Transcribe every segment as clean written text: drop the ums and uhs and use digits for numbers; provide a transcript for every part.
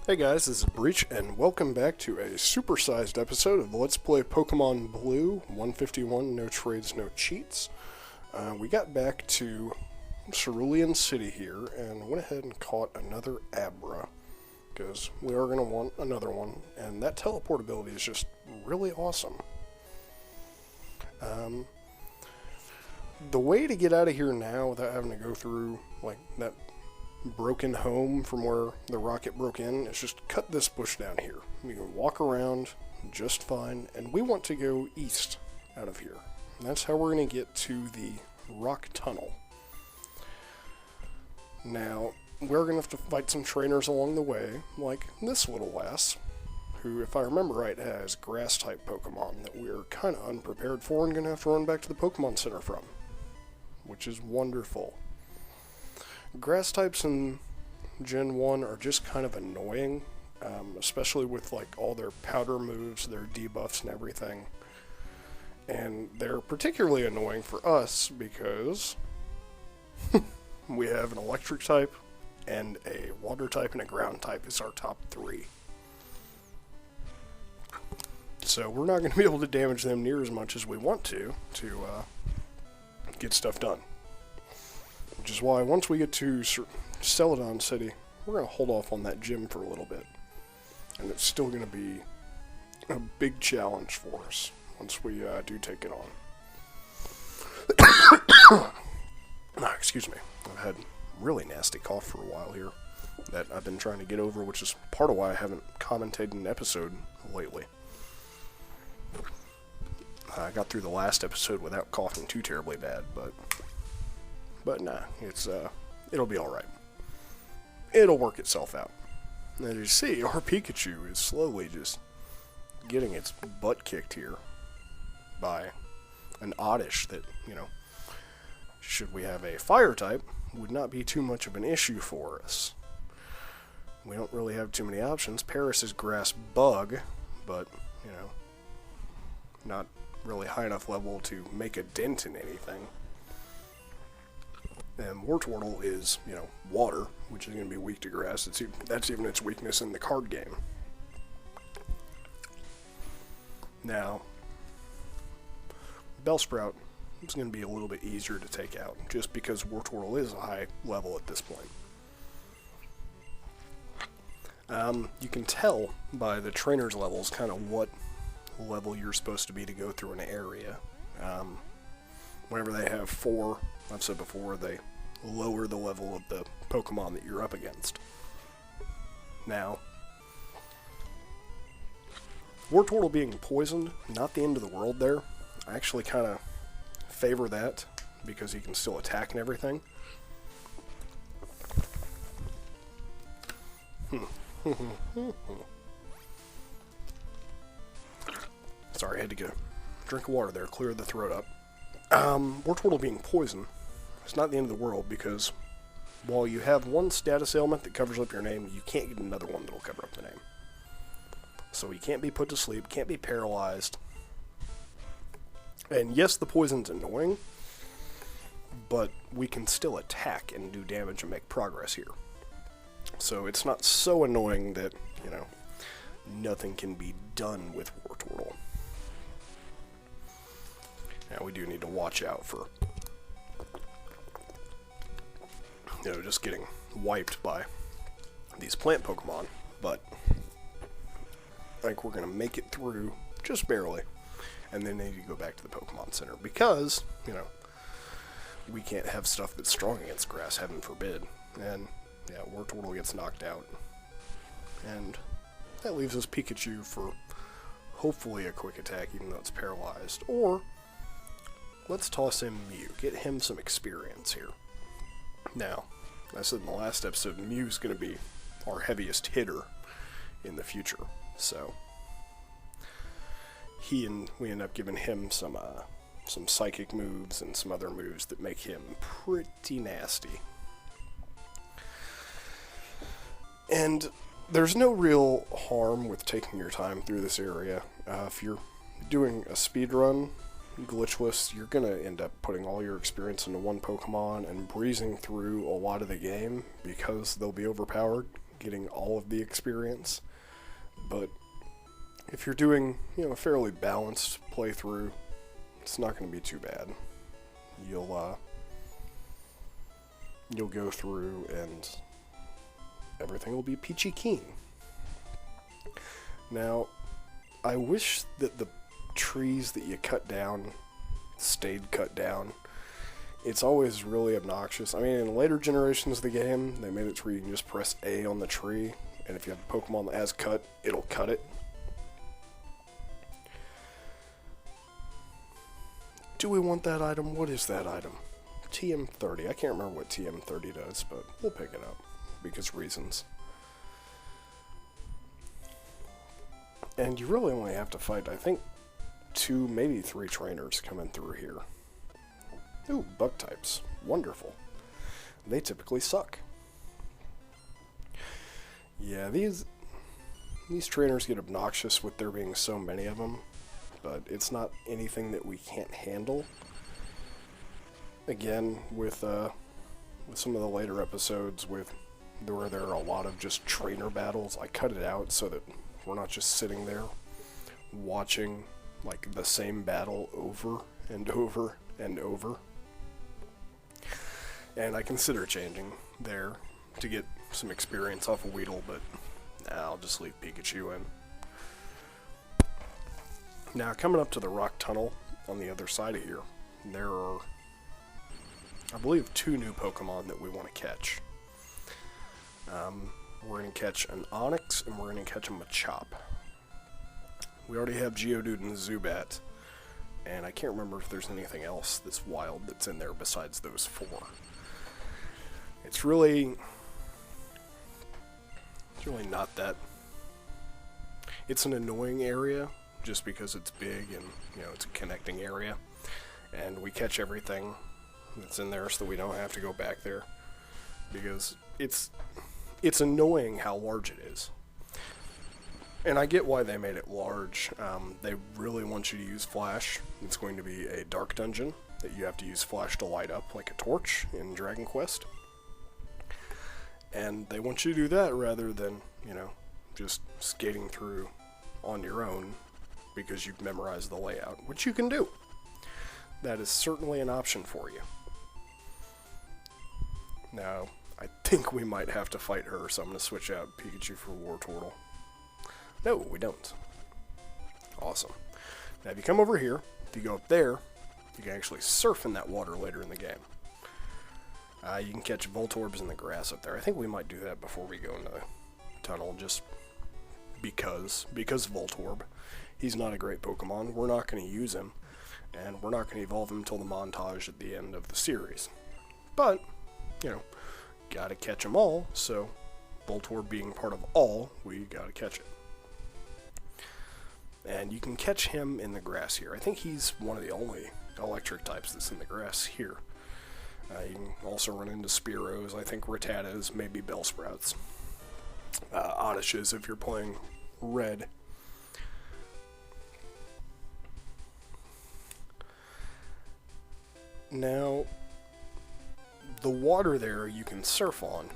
Hey guys, this is Breach, and welcome back to a supersized episode of Let's Play Pokemon Blue 151, No Trades, No Cheats. We got back to Cerulean City here, and went ahead and caught another Abra, because we are going to want another one, and that teleportability is just really awesome. The way to get out of here now without having to go through, like, that broken home from where the rocket broke in is just cut this bush down here. You can walk around just fine, and we want to go east out of here. And that's how we're going to get to the rock tunnel. Now, we're going to have to fight some trainers along the way, like this little lass, who, if I remember right, has grass-type Pokemon that we're kind of unprepared for and going to have to run back to the Pokemon Center from, which is wonderful. Grass types in Gen 1 are just kind of annoying, especially with like all their powder moves, their debuffs and everything. And they're particularly annoying for us because we have an electric type and a water type and a ground type is our top three. So we're not going to be able to damage them near as much as we want to get stuff done. Which is why once we get to Celadon City, we're going to hold off on that gym for a little bit. And it's still going to be a big challenge for us once we do take it on. Excuse me. I've had a really nasty cough for a while here that I've been trying to get over, which is part of why I haven't commentated an episode lately. I got through the last episode without coughing too terribly bad, but nah, it'll be alright. It'll work itself out. As you see, our Pikachu is slowly just getting its butt kicked here by an Oddish that, should we have a fire type, would not be too much of an issue for us. We don't really have too many options. Paris is Grass Bug, but, not really high enough level to make a dent in anything. And Wartortle is, water, which is going to be weak to grass. That's even its weakness in the card game. Now, Bellsprout is going to be a little bit easier to take out, just because Wartortle is a high level at this point. You can tell by the trainer's levels kind of what level you're supposed to be to go through an area. Whenever they have 4, I've said before, they lower the level of the Pokemon that you're up against. Now, Wartortle being poisoned, not the end of the world there. I actually kind of favor that, because he can still attack and everything. Sorry, I had to get a drink of water there, clear the throat up. Wartortle being poisoned, it's not the end of the world, because while you have one status ailment that covers up your name, you can't get another one that'll cover up the name. So he can't be put to sleep, can't be paralyzed. And yes, the poison's annoying, but we can still attack and do damage and make progress here. So it's not so annoying that, nothing can be done with Wartortle. Now we do need to watch out for just getting wiped by these plant Pokemon, but I think we're going to make it through just barely, and then need to go back to the Pokemon Center, because, we can't have stuff that's strong against grass, heaven forbid, and, yeah, Wartortle gets knocked out, and that leaves us Pikachu for hopefully a quick attack, even though it's paralyzed, or let's toss in Mew, get him some experience here. Now, I said in the last episode, Mew's going to be our heaviest hitter in the future, so we end up giving him some psychic moves and some other moves that make him pretty nasty. And there's no real harm with taking your time through this area. If you're doing a speed run, glitchless, you're going to end up putting all your experience into one Pokemon and breezing through a lot of the game because they'll be overpowered. getting all of the experience. But if you're doing, a fairly balanced playthrough, it's not going to be too bad. You'll go through and everything will be peachy keen. Now, I wish that the trees that you cut down stayed cut down. It's always really obnoxious. I mean, in later generations of the game, they made it to where you can just press A on the tree, and if you have a Pokemon that has cut, it'll cut it. Do we want that item? What is that item? TM30. I can't remember what TM30 does, but we'll pick it up because reasons. And you really only have to fight, I think, 2, maybe 3 trainers coming through here. Ooh, bug types. Wonderful. They typically suck. Yeah, these trainers get obnoxious with there being so many of them, but it's not anything that we can't handle. Again, with some of the later episodes where there are a lot of just trainer battles, I cut it out so that we're not just sitting there watching like the same battle over and over and over. And I consider changing there to get some experience off of Weedle, but I'll just leave Pikachu in. Now, coming up to the rock tunnel on the other side of here, there are, I believe, 2 new Pokemon that we want to catch. We're going to catch an Onix, and we're going to catch a Machop. We already have Geodude and Zubat, and I can't remember if there's anything else that's wild that's in there besides those 4. It's really not that. It's an annoying area just because it's big and it's a connecting area, and we catch everything that's in there so that we don't have to go back there because it's annoying how large it is. And I get why they made it large. They really want you to use Flash. It's going to be a dark dungeon that you have to use Flash to light up like a torch in Dragon Quest. And they want you to do that rather than, just skating through on your own because you've memorized the layout, which you can do. That is certainly an option for you. Now, I think we might have to fight her, so I'm going to switch out Pikachu for Wartortle. No, we don't. Awesome. Now, if you come over here, if you go up there, you can actually surf in that water later in the game. You can catch Voltorbs in the grass up there. I think we might do that before we go into the tunnel, just because Voltorb. He's not a great Pokemon. We're not going to use him, and we're not going to evolve him until the montage at the end of the series. But, gotta catch them all, so Voltorb being part of all, we gotta catch it. And you can catch him in the grass here. I think he's one of the only electric types that's in the grass here. You can also run into Spearows, I think Rattatas, maybe Bellsprouts. Oddishes if you're playing red. Now, the water there you can surf on,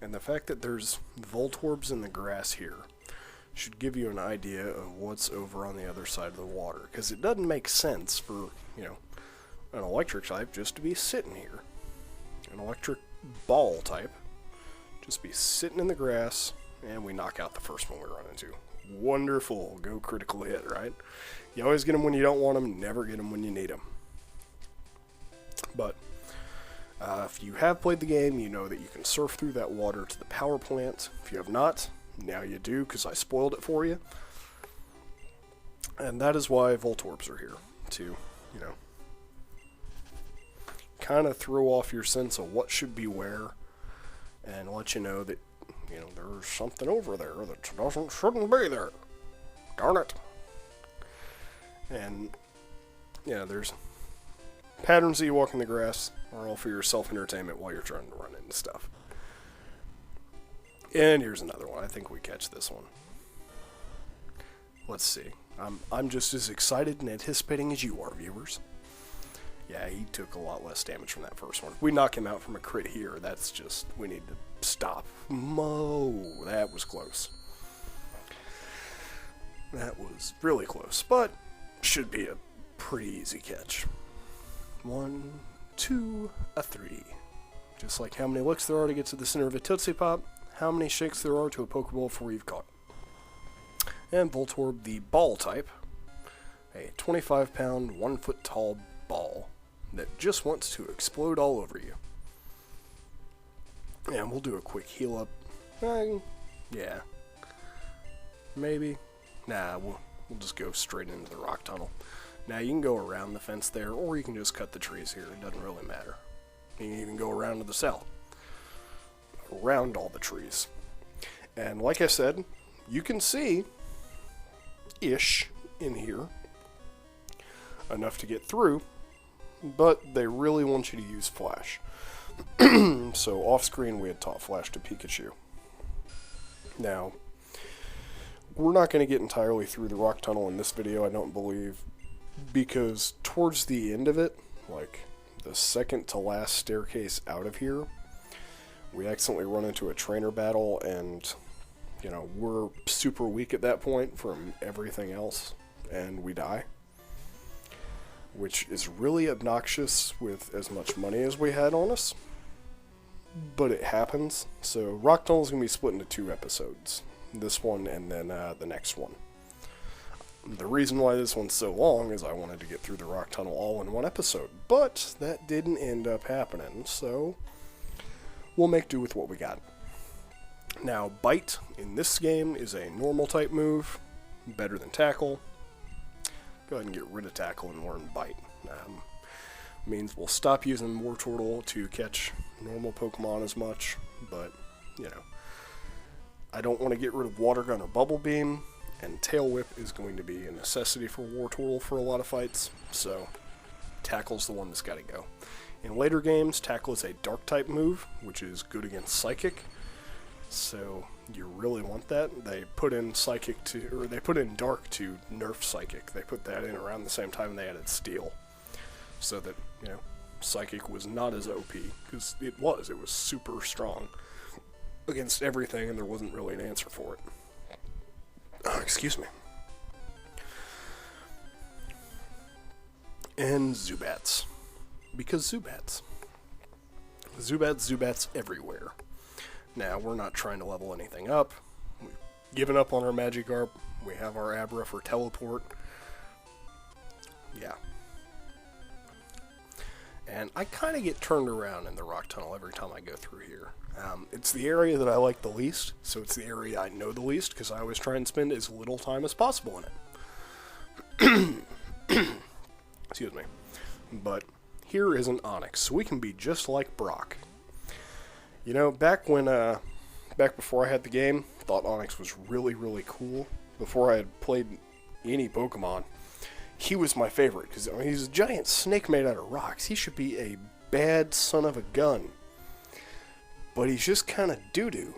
and the fact that there's Voltorbs in the grass here should give you an idea of what's over on the other side of the water, because it doesn't make sense for, an electric type just to be sitting here. An electric ball type just be sitting in the grass, and we knock out the first one we run into. Wonderful. Go critical hit, right? You always get them when you don't want them, never get them when you need them. But if you have played the game, you know that you can surf through that water to the power plant. If you have not, now you do, because I spoiled it for you. And that is why Voltorbs are here, to, kind of throw off your sense of what should be where, and let you know that, there's something over there that shouldn't be there. Darn it. And, there's patterns that you walk in the grass are all for your self-entertainment while you're trying to run into stuff. And here's another one. I think we catch this one. Let's see. I'm just as excited and anticipating as you are, viewers. Yeah, he took a lot less damage from that first one. If we knock him out from a crit here, that's just, we need to stop. Mo, that was close. That was really close, but should be a pretty easy catch. 1, 2, a 3. Just like how many licks there are to get to the center of a Tootsie Pop, how many shakes there are to a Pokeball before you've caught it. And Voltorb, the ball type, a 25-pound, 1-foot-tall ball that just wants to explode all over you. And we'll do a quick heal up. Yeah. Maybe. Nah, we'll just go straight into the rock tunnel. Now, you can go around the fence there, or you can just cut the trees here. It doesn't really matter. You can even go around to the south. Around all the trees. And like I said, you can see ish in here. Enough to get through, but they really want you to use Flash. So off screen we had taught Flash to Pikachu. Now, we're not going to get entirely through the rock tunnel in this video, I don't believe, because towards the end of it, like the second to last staircase out of here, we accidentally run into a trainer battle, and you know, we're super weak at that point from everything else, and we die. Which is really obnoxious with as much money as we had on us. But it happens. So Rock Tunnel is going to be split into 2 episodes. This one and then the next one. The reason why this one's so long is I wanted to get through the Rock Tunnel all in one episode. But that didn't end up happening. So we'll make do with what we got. Now, Bite in this game is a normal type move. Better than Tackle. Go ahead and get rid of Tackle and learn Bite. Means we'll stop using Wartortle to catch normal Pokemon as much, but, you know, I don't want to get rid of Water Gun or Bubble Beam, and Tail Whip is going to be a necessity for Wartortle for a lot of fights, so Tackle's the one that's got to go. In later games, Tackle is a Dark-type move, which is good against Psychic, so you really want that. They put in they put in Dark to nerf Psychic. They put that in around the same time they added Steel, so that, you know, Psychic was not as OP, because it was super strong against everything, and there wasn't really an answer for it. Excuse me. And Zubats, because Zubats everywhere. Now, we're not trying to level anything up. We've given up on our Magikarp. We have our Abra for Teleport. Yeah. And I kind of get turned around in the Rock Tunnel every time I go through here. It's the area that I like the least, so it's the area I know the least, because I always try and spend as little time as possible in it. Excuse me. But here is an Onix, so we can be just like Brock. You know, back before I had the game, thought Onix was really, really cool. Before I had played any Pokemon, he was my favorite, because I mean, he's a giant snake made out of rocks. He should be a bad son of a gun. But he's just kind of doo-doo.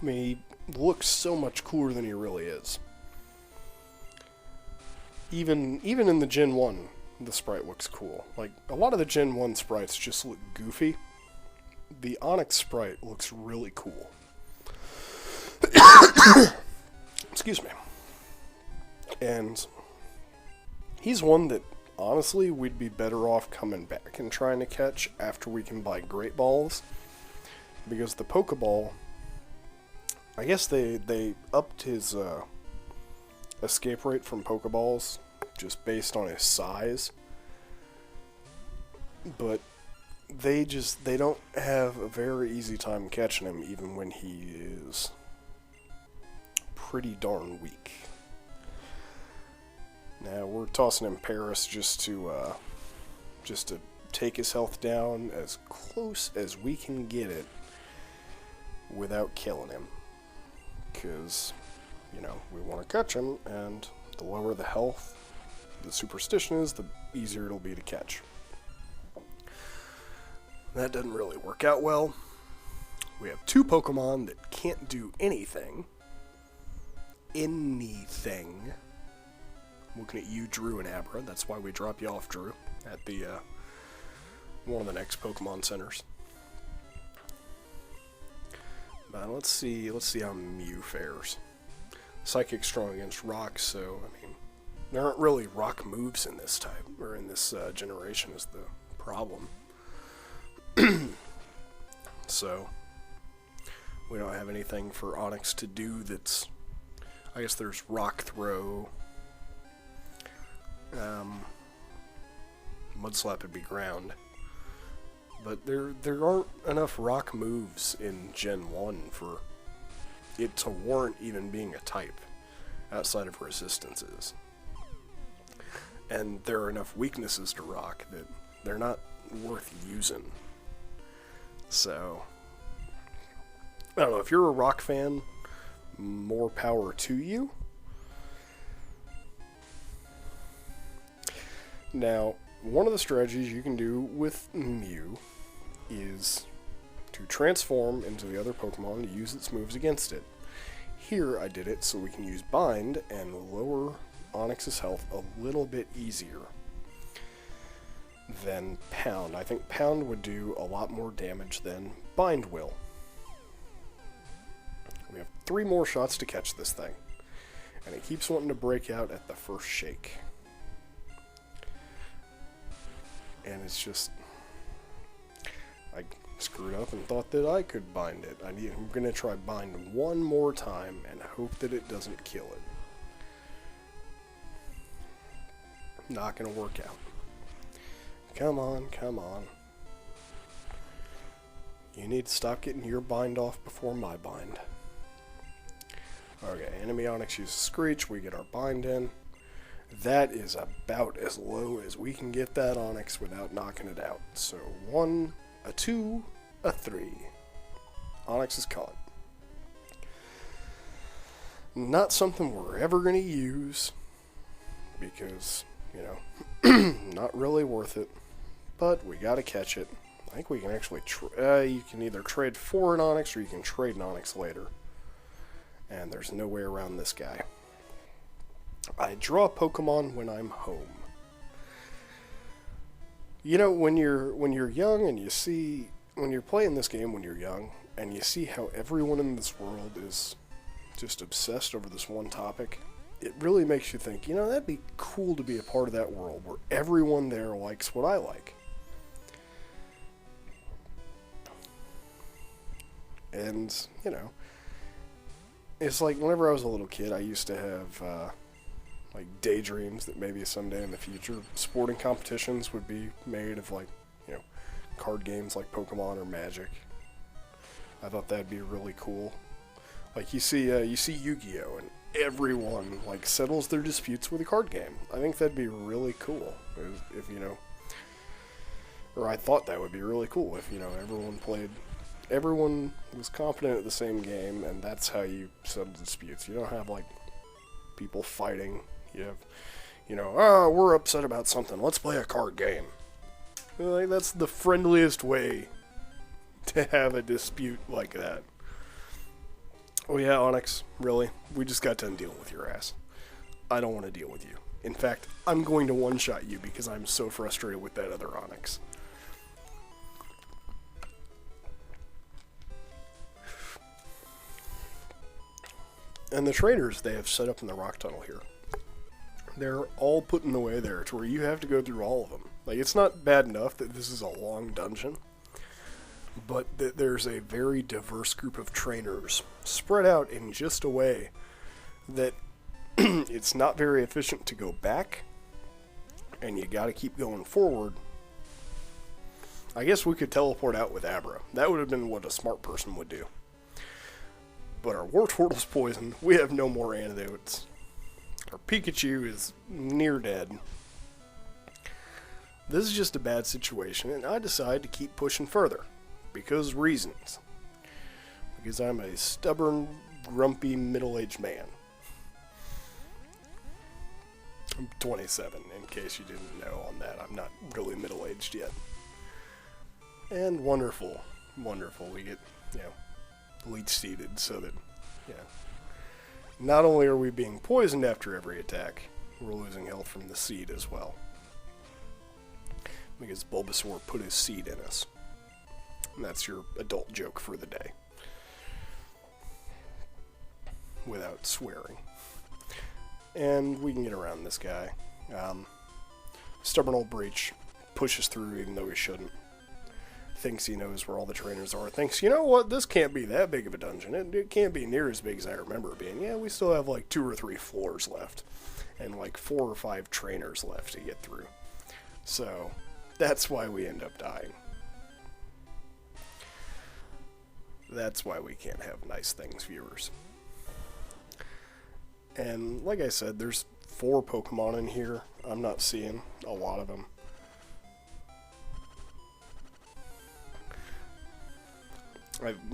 I mean, he looks so much cooler than he really is. Even in the Gen 1, the sprite looks cool. Like, a lot of the Gen 1 sprites just look goofy. The Onix sprite looks really cool. Excuse me. And he's one that, honestly, we'd be better off coming back and trying to catch after we can buy Great Balls. Because the Pokeball, I guess they upped his escape rate from Pokeballs just based on his size. But they don't have a very easy time catching him, even when he is pretty darn weak. Now we're tossing him Paris just to take his health down as close as we can get it without killing him, because, you know, we want to catch him, and the lower the health the superstition is, the easier it'll be to catch. That doesn't really work out well. We have 2 Pokemon that can't do anything. Looking at you, Drew, and Abra. That's why we drop you off, Drew, at the one of the next Pokemon centers. Let's see how Mew fares. Psychic strong against rock, so I mean, there aren't really rock moves in this type or in this generation is the problem. So we don't have anything for Onyx to do that's. I guess there's rock throw. Mudslap would be ground. But there aren't enough rock moves in Gen 1 for it to warrant even being a type outside of resistances. And there are enough weaknesses to rock that they're not worth using. So, I don't know, if you're a rock fan, more power to you. Now, one of the strategies you can do with Mew is to transform into the other Pokemon to use its moves against it. Here I did it so we can use Bind and lower Onyx's health a little bit easier than Pound. I think Pound would do a lot more damage than Bind will. We have 3 more shots to catch this thing, and it keeps wanting to break out at the first shake. And it's just, I screwed up and thought that I could bind it. I'm going to try bind one more time and hope that it doesn't kill it. Not going to work out. Come on, come on. You need to stop getting your bind off before my bind. Okay, enemy Onyx uses Screech, we get our bind in. That is about as low as we can get that Onyx without knocking it out. So 1, a 2, a 3. Onyx is caught. Not something we're ever going to use because, you know, not really worth it. But we got to catch it. I think we can actually, you can either trade for an Onyx or you can trade an Onyx later. And there's no way around this guy. I draw Pokemon when I'm home. You know, when you're young and you see, when you're playing this game when you're young, and you see how everyone in this world is just obsessed over this one topic, it really makes you think, you know, that'd be cool to be a part of that world where everyone there likes what I like. And, you know, it's like whenever I was a little kid, I used to have, like daydreams that maybe someday in the future sporting competitions would be made of, like, you know, card games like Pokemon or Magic. I thought that'd be really cool. Like you see Yu-Gi-Oh! And everyone like settles their disputes with a card game. I think that'd be really cool if you know, or I thought that would be really cool if, you know, everyone was competent at the same game, and that's how you settle disputes. You don't have like people fighting. You have, you know, oh, we're upset about something, let's play a card game. Like, that's the friendliest way to have a dispute like that. Oh yeah, Onyx, really? We just got done dealing with your ass. I don't want to deal with you. In fact, I'm going to one-shot you because I'm so frustrated with that other Onyx. And the trainers they have set up in the rock tunnel here, they're all put in the way there to where you have to go through all of them. Like, it's not bad enough that this is a long dungeon, but that there's a very diverse group of trainers spread out in just a way that it's not very efficient to go back, and you gotta keep going forward. I guess we could teleport out with Abra. That would have been what a smart person would do. But our Wartortle's poisoned. We have no more antidotes. Our Pikachu is near dead. This is just a bad situation, and I decide to keep pushing further. Because reasons. Because I'm a stubborn, grumpy, middle-aged man. I'm 27, in case you didn't know on that. I'm not really middle-aged yet. And wonderful, wonderful. We get, you know, leech-seeded so that, you know, not only are we being poisoned after every attack, we're losing health from the seed as well. Because Bulbasaur put his seed in us. And that's your adult joke for the day. without swearing. And we can get around this guy. Stubborn old Breach pushes through even though he shouldn't. Thinks he knows where all the trainers are. Thinks, you know what, this can't be that big of a dungeon. It can't be near as big as I remember it being. Yeah, we still have like 2 or 3 floors left. And like 4 or 5 trainers left to get through. So, that's why we end up dying. That's why we can't have nice things, viewers. And like I said, there's 4 Pokemon in here. I'm not seeing a lot of them.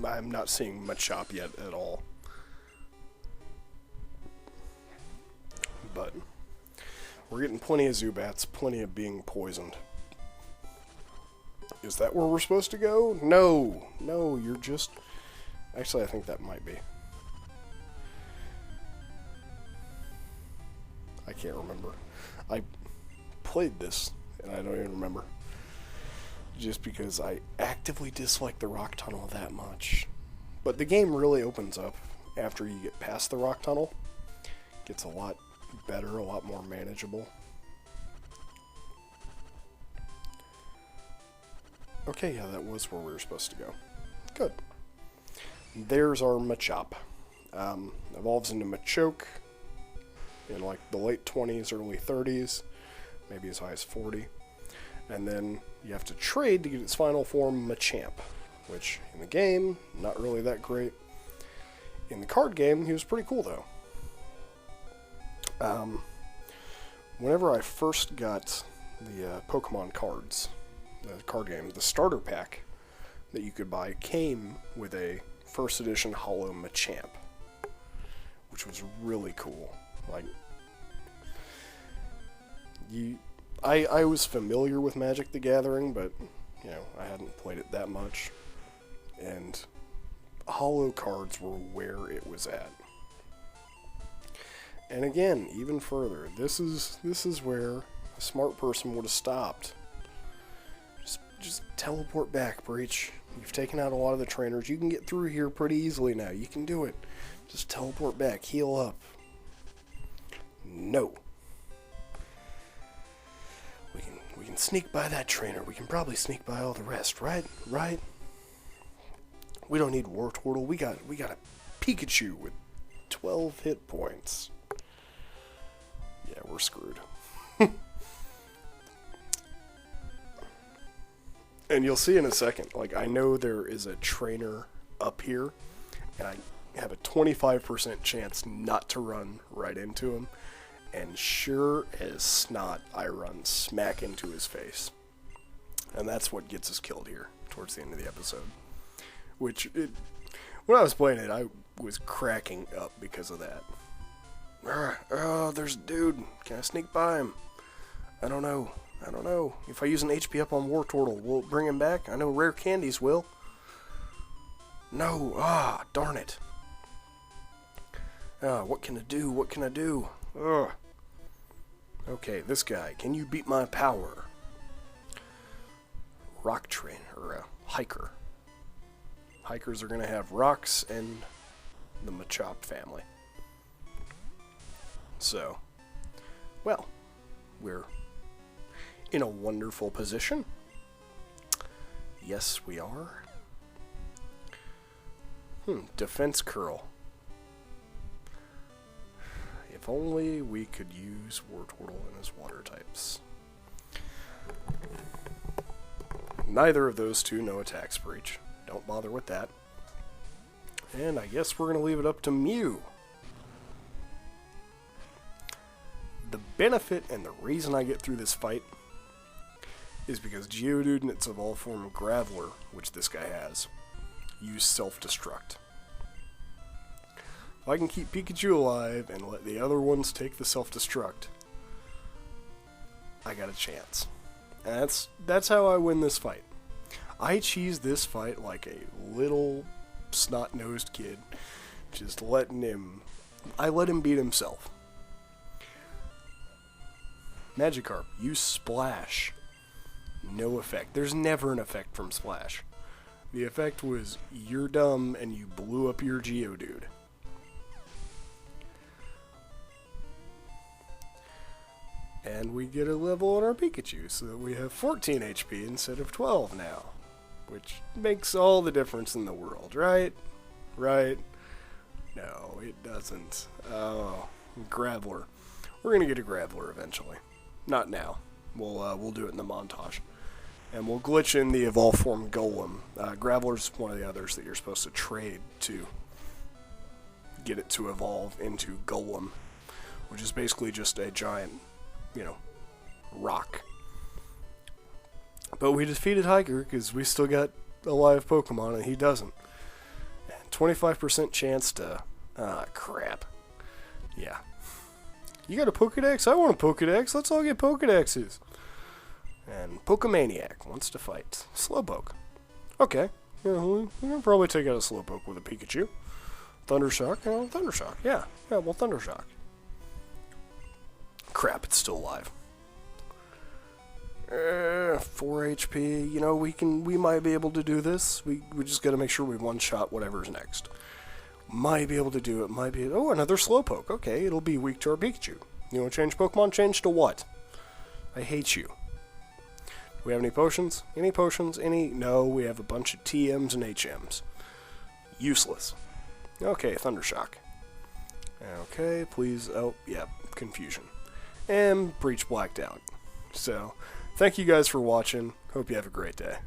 I'm not seeing Machop yet at all. But we're getting plenty of Zubats, plenty of being poisoned. Is that where we're supposed to go? No! No, you're just... Actually, I think that might be. I can't remember. I played this, and I don't even remember. Just because I actively dislike the rock tunnel that much. But the game really opens up after you get past the rock tunnel. Gets a lot better, a lot more manageable. Okay, yeah, that was where we were supposed to go. Good. There's our Machop. Evolves into Machoke in like the late 20s, early 30s, maybe as high as 40. And then you have to trade to get its final form, Machamp, which in the game, not really that great. In the card game, he was pretty cool though. Whenever I first got the Pokemon cards, the card game, the starter pack that you could buy came with a first edition Holo Machamp, which was really cool. Like, I was familiar with Magic the Gathering, but, you know, I hadn't played it that much. And holo cards were where it was at. And again, even further, this is where a smart person would have stopped. Just teleport back, Breach. You've taken out a lot of the trainers. You can get through here pretty easily now. You can do it. Just teleport back. Heal up. No. We can sneak by that trainer. We can probably sneak by all the rest, right? Right? We don't need Wartortle. We got a Pikachu with 12 hit points. Yeah, we're screwed. And you'll see in a second, like, I know there is a trainer up here, and I have a 25% chance not to run right into him, and sure as snot, I run smack into his face. And that's what gets us killed here, towards the end of the episode. When I was playing it, I was cracking up because of that. Oh, there's a dude. Can I sneak by him? I don't know. If I use an HP up on Wartortle, will it bring him back? I know rare candies will. No. Darn it. What can I do? Ugh. Okay, this guy. Can you beat my power? Rock train, or hiker. Hikers are going to have rocks and the Machop family. So, well, we're in a wonderful position. Yes, we are. Defense curl. If only we could use Wartortle and his water types. Neither of those two know Attack Breach. Don't bother with that. And I guess we're going to leave it up to Mew. The benefit and the reason I get through this fight is because Geodude and its evolved form Graveler, which this guy has, use self-destruct. If I can keep Pikachu alive and let the other ones take the self-destruct, I got a chance. And that's how I win this fight. I cheese this fight like a little snot-nosed kid, just I let him beat himself. Magikarp, use Splash. No effect. There's never an effect from Splash. The effect was, you're dumb and you blew up your Geodude. And we get a level on our Pikachu, so that we have 14 HP instead of 12 now. Which makes all the difference in the world, right? Right? No, it doesn't. Oh, Graveler. We're gonna get a Graveler eventually. Not now. We'll do it in the montage. And we'll glitch in the Evolve Form Golem. Graveler's one of the others that you're supposed to trade to get it to evolve into Golem, which is basically just a giant, rock. But we defeated Hiker because we still got a live Pokemon and he doesn't. 25% chance to... crap. Yeah. You got a Pokedex? I want a Pokedex. Let's all get Pokedexes. And Pokemaniac wants to fight Slowpoke. Okay. We can probably take out a Slowpoke with a Pikachu. Thundershock? Thundershock. Yeah, well, Thundershock. Crap, it's still alive. 4 HP. We might be able to do this. We just gotta make sure we one-shot whatever's next. Might be able to do it. Might be... Oh, another Slowpoke. Okay, it'll be weak to our Pikachu. You want to change Pokemon? Change to what? I hate you. Do we have any potions? Any potions? Any? No, we have a bunch of TMs and HMs. Useless. Okay, Thundershock. Okay, please. Oh, yeah, Confusion. And Breach blacked out. So, thank you guys for watching. Hope you have a great day.